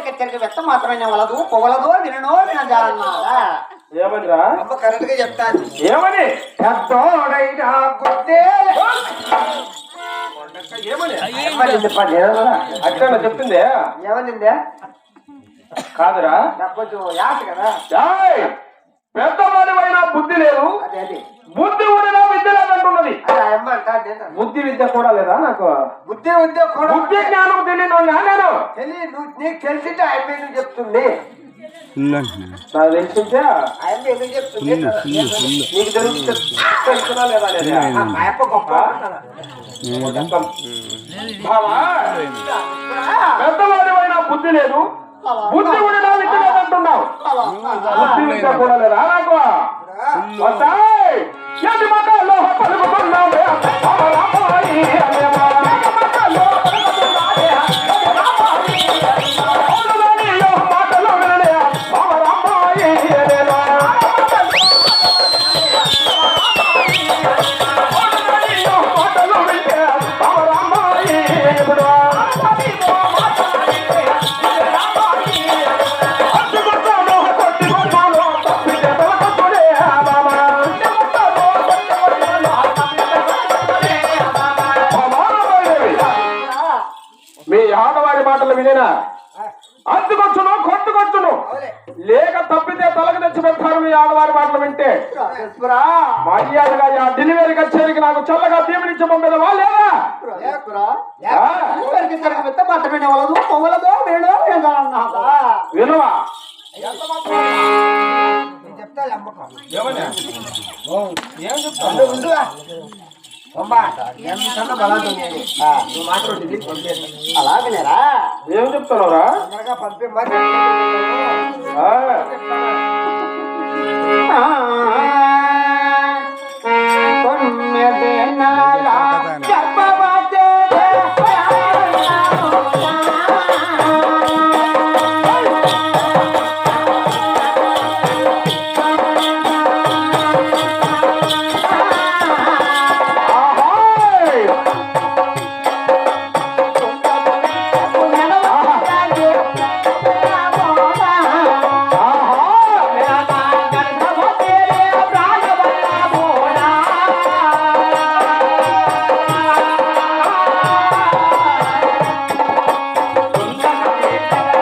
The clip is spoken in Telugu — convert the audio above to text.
కచ్చరికి వెత్త మాత్రమే వలదు పొగలదో విననో వినజాలన్నారా ఏమనిరా అమ్మ కరెక్ట్ గా చెప్తాను ఏమని పెద్దోడైనా గుద్దే ఏమని చెప్పండి అట్లా చెప్తుంది ఏమనిందే కాదురా కొంచెం యాస కదా పెద్దవాడివైనా బుద్ధి లేదు అదే అదే బుద్ధి ఉండగా విద్య లేదంటున్నది అమ్మ అంటే బుద్ధి విద్య కూడా లేదా నాకు బుద్ధి విద్య కూడా బుద్ధి జ్ఞానం తెలియను నేను నువ్వు నీకు తెలిసింటే ఆయన ఎందుకు చెప్తుంది నాకు తెలిసింటే ఆయన ఎందుకు చెప్తుంది నీకు తెలుసునా లేదా అయ్యప్ప గొప్ప పెద్దవాడివైనా బుద్ధి లేదు బుద్ధి ఉండగా విద్య లేదంటున్నావు బుద్ధి విద్య కూడా లేదా నాకు ఎది మతాల్లో పలుకుతున్నావే మాటలు వినలే అమరామాయి మాటలు వింటే అమరామాయి మీ ఆడవారి మాటలు వినేనా అందుకొచ్చును కొట్టుకొచ్చును లేక తప్పితే తలకు తెచ్చి పెడతారు మీ ఆడవారి మాటలు వింటే మర్యాదగా ఆ డెలివరీ కచేరికి నాకు చల్లగా దీవెనించి పంపేదవా లేదా వినువా అలాగనేరా ఏం చెప్తున్నావురా పంపే మరి